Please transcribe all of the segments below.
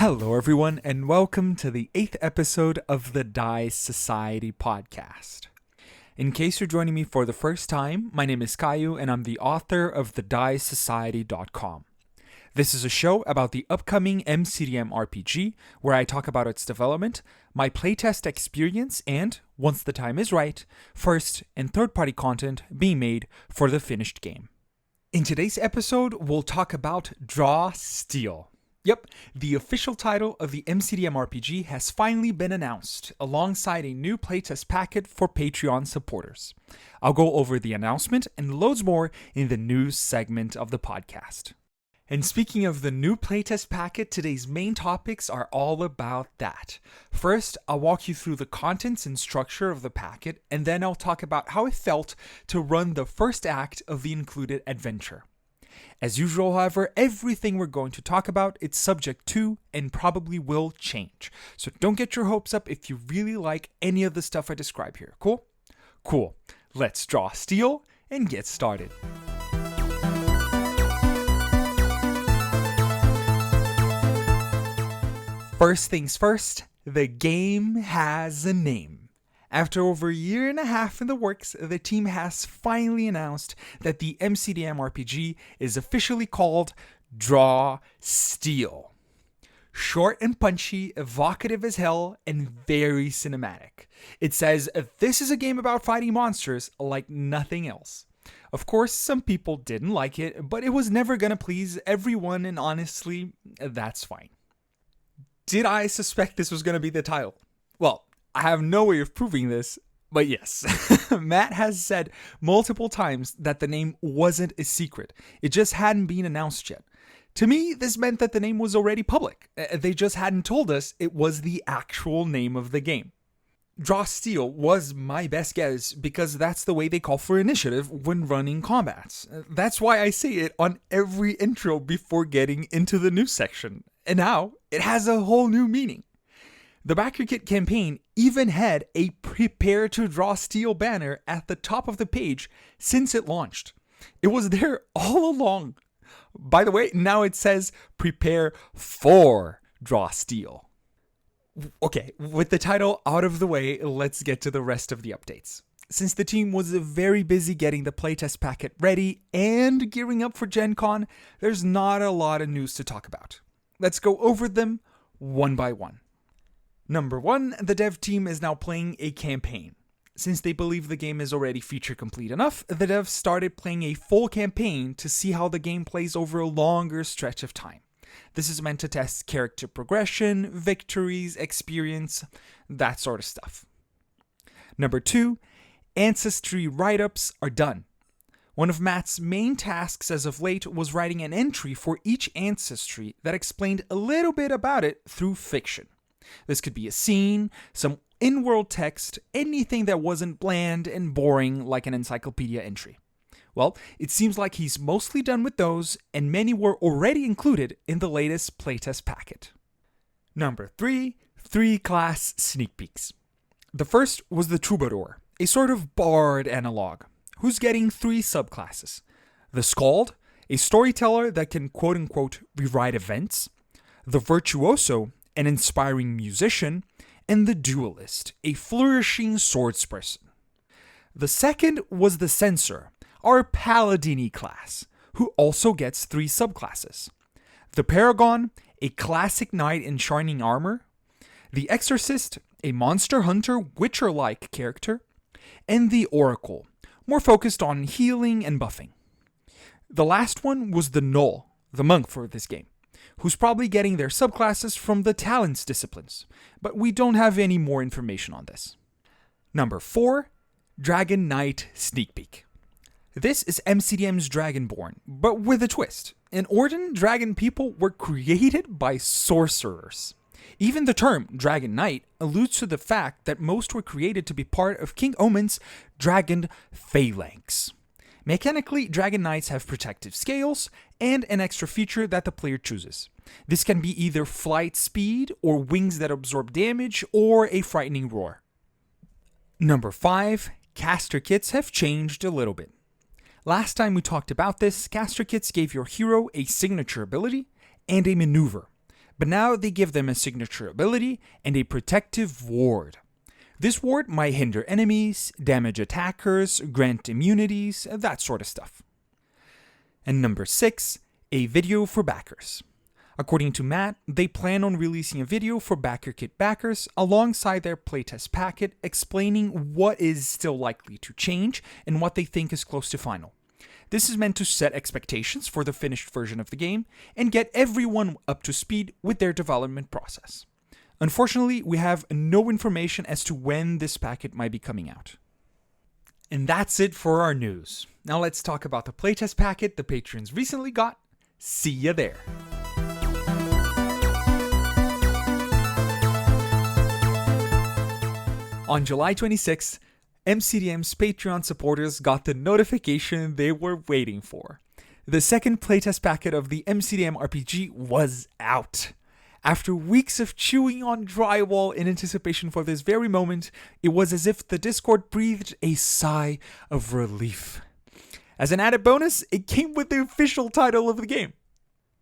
Hello, everyone, and welcome to the 8th episode of the Dice Society podcast. In case you're joining me for the first time, my name is Caio, and I'm the author of thedicesociety.com. This is a show about the upcoming MCDM RPG, where I talk about its development, my playtest experience, and, once the time is right, first and third-party content being made for the finished game. In today's episode, we'll talk about Draw Steal. Yep, the official title of the MCDM RPG has finally been announced, alongside a new playtest packet for Patreon supporters. I'll go over the announcement and loads more in the news segment of the podcast. And speaking of the new playtest packet, today's main topics are all about that. First, I'll walk you through the contents and structure of the packet, and then I'll talk about how it felt to run the first act of the included adventure. As usual, however, everything we're going to talk about is subject to and probably will change. So don't get your hopes up if you really like any of the stuff I describe here. Cool? Cool. Let's draw Steal and get started. First things first, the game has a name. After over a year and a half in the works, the team has finally announced that the MCDM RPG is officially called Draw Steal. Short and punchy, evocative as hell, and very cinematic. It says this is a game about fighting monsters like nothing else. Of course, some people didn't like it, but it was never gonna please everyone, and honestly, that's fine. Did I suspect this was gonna be the title? Well, I have no way of proving this, but yes. Matt has said multiple times that the name wasn't a secret. It just hadn't been announced yet. To me, this meant that the name was already public. They just hadn't told us it was the actual name of the game. Draw Steal was my best guess because that's the way they call for initiative when running combats. That's why I say it on every intro before getting into the news section. And now, it has a whole new meaning. The Back Your Kit campaign even had a Prepare to Draw Steal banner at the top of the page since it launched. It was there all along. By the way, now it says Prepare for Draw Steal. Okay, with the title out of the way, let's get to the rest of the updates. Since the team was very busy getting the playtest packet ready and gearing up for Gen Con, there's not a lot of news to talk about. Let's go over them one by one. Number 1, the dev team is now playing a campaign. Since they believe the game is already feature complete enough, the devs started playing a full campaign to see how the game plays over a longer stretch of time. This is meant to test character progression, victories, experience, that sort of stuff. Number 2, ancestry write-ups are done. One of Matt's main tasks as of late was writing an entry for each ancestry that explained a little bit about it through fiction. This could be a scene, some in-world text, anything that wasn't bland and boring like an encyclopedia entry. Well, it seems like he's mostly done with those, and many were already included in the latest playtest packet. Number 3, 3 class sneak peeks. The first was the Troubadour, a sort of bard analog, who's getting 3 subclasses. The Skald, a storyteller that can quote-unquote rewrite events. The Virtuoso, an inspiring musician, and the Duelist, a flourishing swordsperson. The second was the Censor, our Paladini class, who also gets 3 subclasses. The Paragon, a classic knight in shining armor. The Exorcist, a monster hunter Witcher-like character. And the Oracle, more focused on healing and buffing. The last one was the Gnoll, the monk for this game, who's probably getting their subclasses from the Talents disciplines, but we don't have any more information on this. Number 4, Dragon Knight Sneak Peek. This is MCDM's Dragonborn, but with a twist. In Orden, dragon people were created by sorcerers. Even the term Dragon Knight alludes to the fact that most were created to be part of King Omen's Dragon Phalanx. Mechanically, Dragon Knights have protective scales and an extra feature that the player chooses. This can be either flight speed or wings that absorb damage or a frightening roar. Number 5, caster kits have changed a little bit. Last time we talked about this, caster kits gave your hero a signature ability and a maneuver. but now they give them a signature ability and a protective ward. This ward might hinder enemies, damage attackers, grant immunities, that sort of stuff. And number 6, a video for backers. According to Matt, they plan on releasing a video for Backer Kit backers alongside their playtest packet explaining what is still likely to change and what they think is close to final. This is meant to set expectations for the finished version of the game and get everyone up to speed with their development process. Unfortunately, we have no information as to when this packet might be coming out. And that's it for our news. Now let's talk about the playtest packet the patrons recently got. See ya there. On July 26th, MCDM's Patreon supporters got the notification they were waiting for. The second playtest packet of the MCDM RPG was out. After weeks of chewing on drywall in anticipation for this very moment, it was as if the Discord breathed a sigh of relief. As an added bonus, it came with the official title of the game.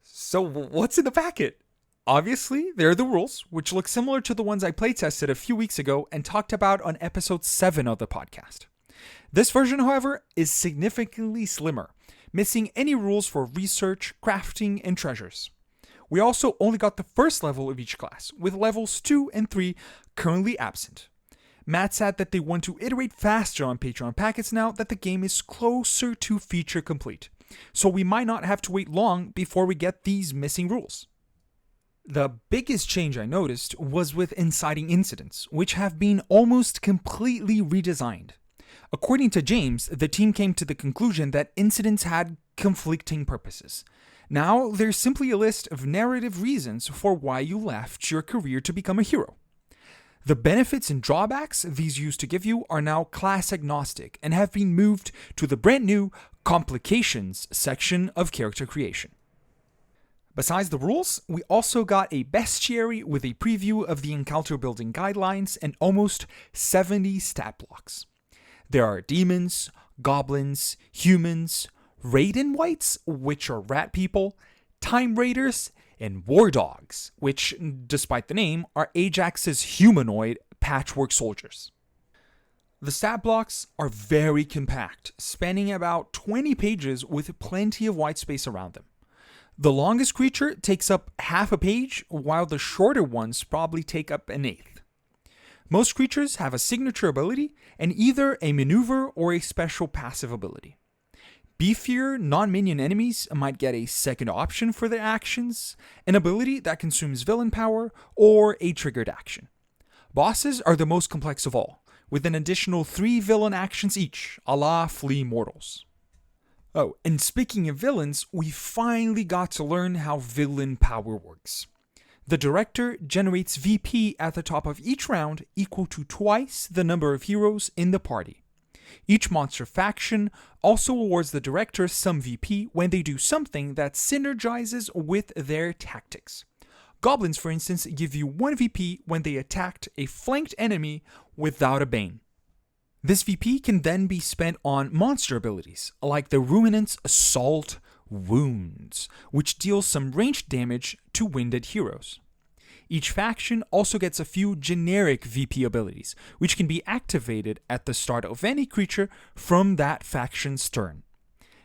So what's in the packet? Obviously, there are the rules, which look similar to the ones I playtested a few weeks ago and talked about on episode 7 of the podcast. This version, however, is significantly slimmer, missing any rules for research, crafting, and treasures. We also only got the first level of each class, with levels 2 and 3 currently absent. Matt said that they want to iterate faster on Patreon packets now that the game is closer to feature complete, so we might not have to wait long before we get these missing rules. The biggest change I noticed was with inciting incidents, which have been almost completely redesigned. According to James, the team came to the conclusion that incidents had conflicting purposes. Now, there's simply a list of narrative reasons for why you left your career to become a hero. The benefits and drawbacks these used to give you are now class agnostic and have been moved to the brand new Complications section of character creation. Besides the rules, we also got a bestiary with a preview of the encounter building guidelines and almost 70 stat blocks. There are demons, goblins, humans, Raiden Whites, which are rat people, Time Raiders, and War Dogs, which, despite the name, are Ajax's humanoid patchwork soldiers. The stat blocks are very compact, spanning about 20 pages with plenty of white space around them. The longest creature takes up half a page, while the shorter ones probably take up an eighth. Most creatures have a signature ability and either a maneuver or a special passive ability. Beefier non-minion enemies might get a second option for their actions, an ability that consumes villain power, or a triggered action. Bosses are the most complex of all, with an additional 3 villain actions each, a la Flea Mortals. Oh, and speaking of villains, we finally got to learn how villain power works. The director generates VP at the top of each round equal to twice the number of heroes in the party. Each monster faction also awards the director some VP when they do something that synergizes with their tactics. Goblins, for instance, give you 1 VP when they attacked a flanked enemy without a bane. This VP can then be spent on monster abilities, like the Ruminant's Assault Wounds, which deals some ranged damage to winded heroes. Each faction also gets a few generic VP abilities, which can be activated at the start of any creature from that faction's turn.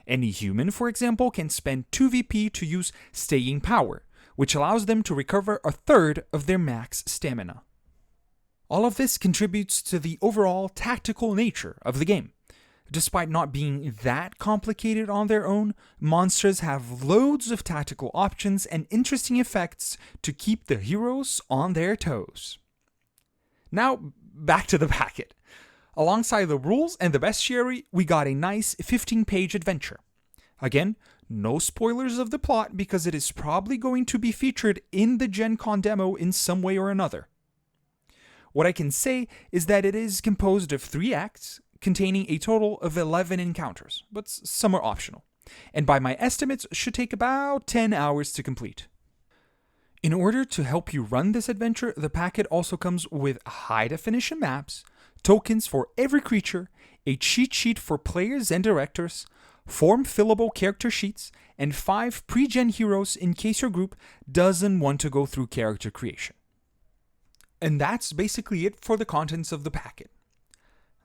Any human, for example, can spend 2 VP to use Staying Power, which allows them to recover a third of their max stamina. All of this contributes to the overall tactical nature of the game. Despite not being that complicated on their own, monsters have loads of tactical options and interesting effects to keep the heroes on their toes. Now, back to the packet. Alongside the rules and the bestiary, we got a nice 15-page adventure. Again, no spoilers of the plot because it is probably going to be featured in the Gen Con demo in some way or another. What I can say is that it is composed of 3 acts, containing a total of 11 encounters, but some are optional, and by my estimates should take about 10 hours to complete. In order to help you run this adventure, the packet also comes with high-definition maps, tokens for every creature, a cheat sheet for players and directors, form fillable character sheets, and 5 pre-gen heroes in case your group doesn't want to go through character creation. And that's basically it for the contents of the packet.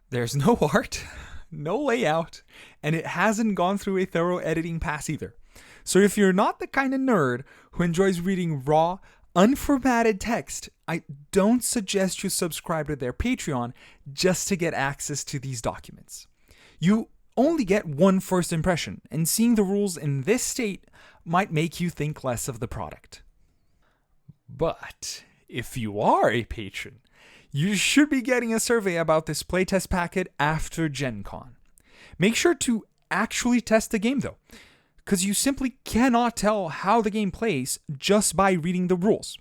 There's no art, no layout, and it hasn't gone through a thorough editing pass either. So if you're not the kind of nerd who enjoys reading raw, unformatted text, I don't suggest you subscribe to their Patreon just to get access to these documents. You only get one first impression, and seeing the rules in this state might make you think less of the product. But if you are a patron, you should be getting a survey about this playtest packet after Gen Con. Make sure to actually test the game though, because you simply cannot tell how the game plays just by reading the rules.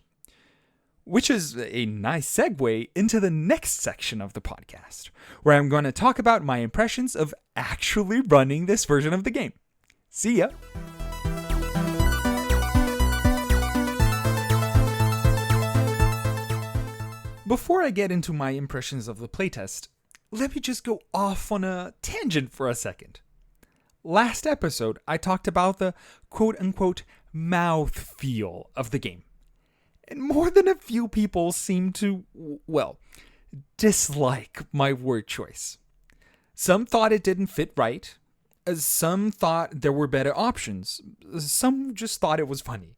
Which is a nice segue into the next section of the podcast, where I'm going to talk about my impressions of actually running this version of the game. See ya! Before I get into my impressions of the playtest, let me just go off on a tangent for a second. Last episode, I talked about the quote-unquote mouthfeel of the game. And more than a few people seem to, well, dislike my word choice. Some thought it didn't fit right. Some thought there were better options. Some just thought it was funny.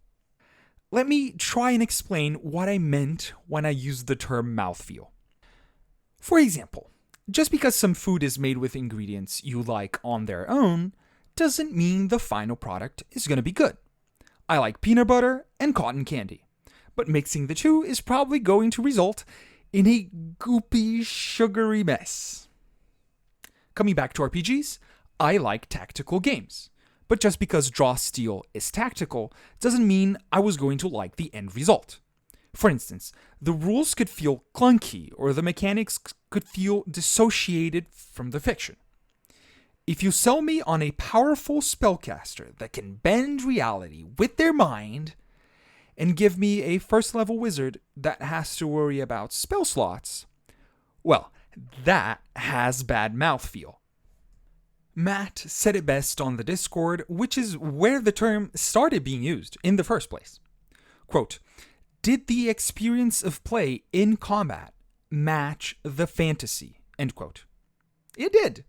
Let me try and explain what I meant when I used the term mouthfeel. For example, just because some food is made with ingredients you like on their own, doesn't mean the final product is going to be good. I like peanut butter and cotton candy. But mixing the two is probably going to result in a goopy, sugary mess. Coming back to RPGs, I like tactical games. But just because Draw Steel is tactical doesn't mean I was going to like the end result. For instance, the rules could feel clunky or the mechanics could feel dissociated from the fiction. If you sell me on a powerful spellcaster that can bend reality with their mind, and give me a first-level wizard that has to worry about spell slots, well, that has bad mouthfeel. Matt said it best on the Discord, which is where the term started being used in the first place. Quote, "Did the experience of play in combat match the fantasy?" End quote. It did.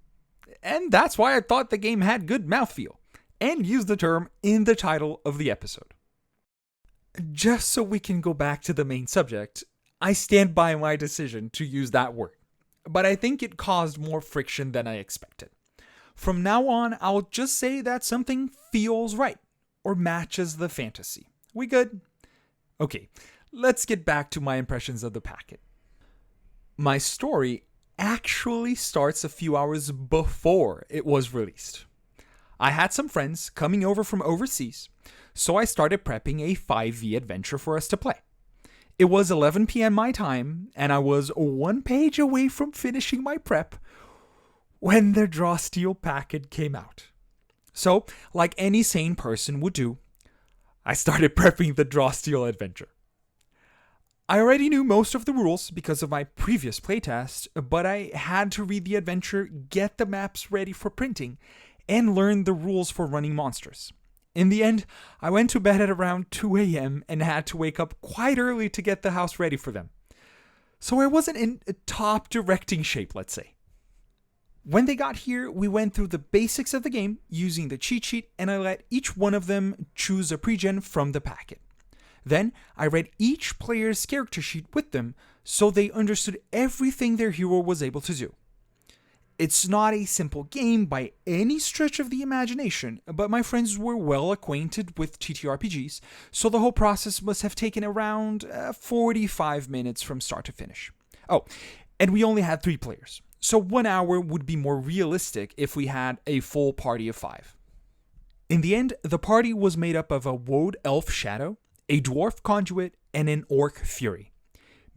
And that's why I thought the game had good mouthfeel, and used the term in the title of the episode. Just so we can go back to the main subject, I stand by my decision to use that word, but I think it caused more friction than I expected. From now on, I'll just say that something feels right, or matches the fantasy. We good? Okay, let's get back to my impressions of the packet. My story actually starts a few hours before it was released. I had some friends coming over from overseas, so I started prepping a 5e adventure for us to play. It was 11 p.m. my time, and I was one page away from finishing my prep when the Draw Steel packet came out. So, like any sane person would do, I started prepping the Draw Steel adventure. I already knew most of the rules because of my previous playtest, but I had to read the adventure, get the maps ready for printing, and learn the rules for running monsters. In the end, I went to bed at around 2 a.m. and had to wake up quite early to get the house ready for them. So I wasn't in top directing shape, let's say. When they got here, we went through the basics of the game using the cheat sheet, and I let each one of them choose a pregen from the packet. Then, I read each player's character sheet with them so they understood everything their hero was able to do. It's not a simple game by any stretch of the imagination, but my friends were well acquainted with TTRPGs, so the whole process must have taken around 45 minutes from start to finish. Oh, and we only had 3 players, so 1 hour would be more realistic if we had a full party of 5. In the end, the party was made up of a Woad Elf Shadow, a Dwarf Conduit, and an Orc Fury.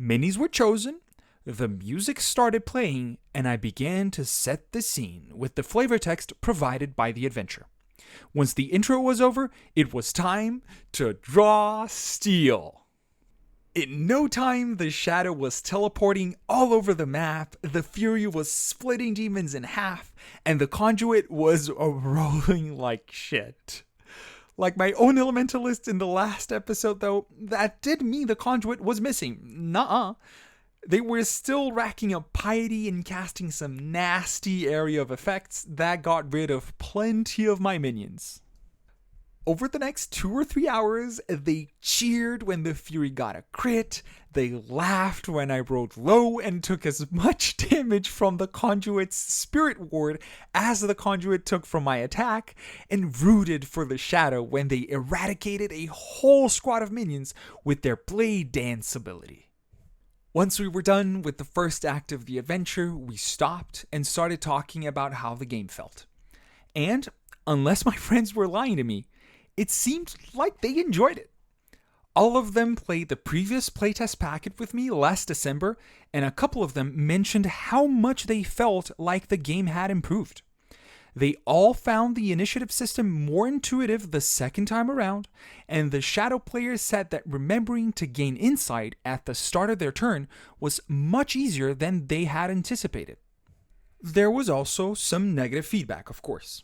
Minis were chosen, the music started playing, and I began to set the scene with the flavor text provided by the adventure. Once the intro was over, it was time to draw steel. In no time, the Shadow was teleporting all over the map, the Fury was splitting demons in half, and the Conduit was rolling like shit. Like my own Elementalist in the last episode, though, that did mean the Conduit was missing. Nuh-uh. They were still racking up piety and casting some nasty area of effects that got rid of plenty of my minions. Over the next 2 or 3 hours, they cheered when the Fury got a crit, they laughed when I rolled low and took as much damage from the Conduit's Spirit Ward as the Conduit took from my attack, and rooted for the Shadow when they eradicated a whole squad of minions with their Blade Dance ability. Once we were done with the first act of the adventure, we stopped and started talking about how the game felt. And, unless my friends were lying to me, it seemed like they enjoyed it. All of them played the previous Playtest Packet with me last December, and a couple of them mentioned how much they felt like the game had improved. They all found the initiative system more intuitive the second time around, and the Shadow players said that remembering to gain insight at the start of their turn was much easier than they had anticipated. There was also some negative feedback, of course.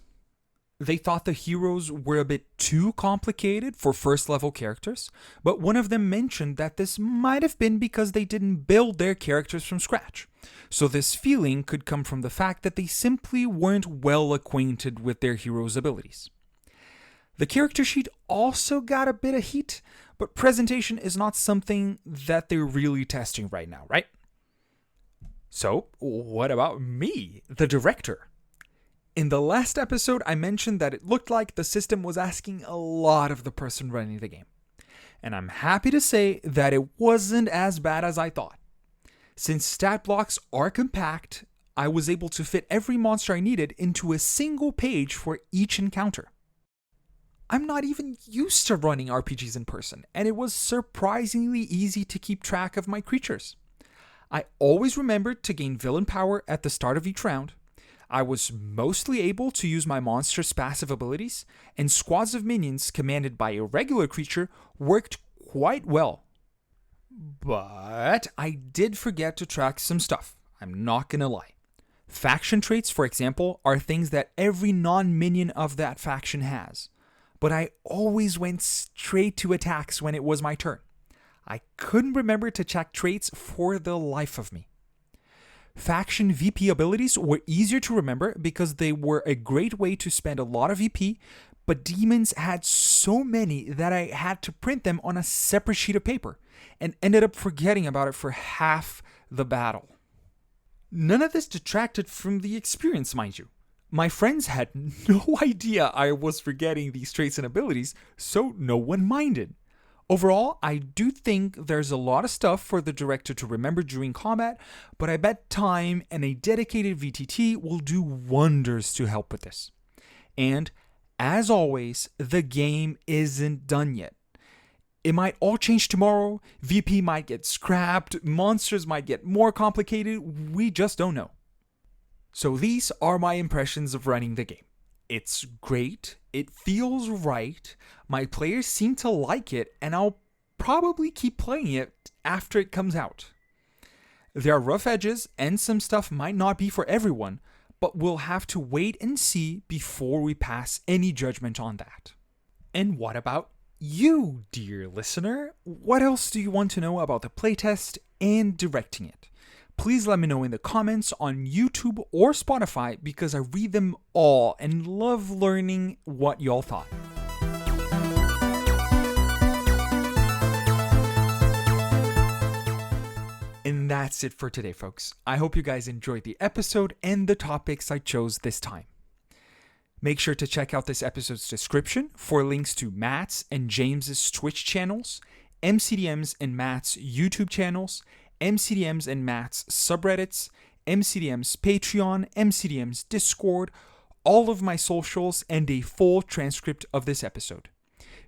They thought the heroes were a bit too complicated for first level characters, but one of them mentioned that this might have been because they didn't build their characters from scratch. So this feeling could come from the fact that they simply weren't well acquainted with their heroes' abilities. The character sheet also got a bit of heat, but presentation is not something that they're really testing right now, right? So, what about me, the director? In the last episode, I mentioned that it looked like the system was asking a lot of the person running the game. And I'm happy to say that it wasn't as bad as I thought. Since stat blocks are compact, I was able to fit every monster I needed into a single page for each encounter. I'm not even used to running RPGs in person, and it was surprisingly easy to keep track of my creatures. I always remembered to gain villain power at the start of each round. I was mostly able to use my monster's passive abilities, and squads of minions commanded by a regular creature worked quite well. But I did forget to track some stuff, I'm not gonna lie. Faction traits, for example, are things that every non-minion of that faction has, but I always went straight to attacks when it was my turn. I couldn't remember to check traits for the life of me. Faction VP abilities were easier to remember because they were a great way to spend a lot of VP, but demons had so many that I had to print them on a separate sheet of paper and ended up forgetting about it for half the battle. None of this detracted from the experience, mind you. My friends had no idea I was forgetting these traits and abilities, so no one minded. Overall, I do think there's a lot of stuff for the director to remember during combat, but I bet time and a dedicated VTT will do wonders to help with this. And, as always, the game isn't done yet. It might all change tomorrow, VP might get scrapped, monsters might get more complicated, we just don't know. So these are my impressions of running the game. It's great, it feels right, my players seem to like it, and I'll probably keep playing it after it comes out. There are rough edges, and some stuff might not be for everyone, but we'll have to wait and see before we pass any judgment on that. And what about you, dear listener? What else do you want to know about the playtest and directing it? Please let me know in the comments on YouTube or Spotify because I read them all and love learning what y'all thought. And that's it for today, folks. I hope you guys enjoyed the episode and the topics I chose this time. Make sure to check out this episode's description for links to Matt's and James's Twitch channels, MCDM's and Matt's YouTube channels, MCDM's and Matt's subreddits, MCDM's Patreon, MCDM's Discord, all of my socials, and a full transcript of this episode.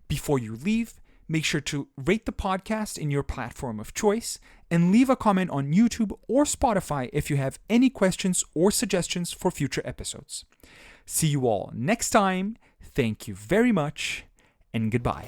Before you leave, make sure to rate the podcast in your platform of choice and leave a comment on YouTube or Spotify if you have any questions or suggestions for future episodes. See you all next time. Thank you very much, and goodbye.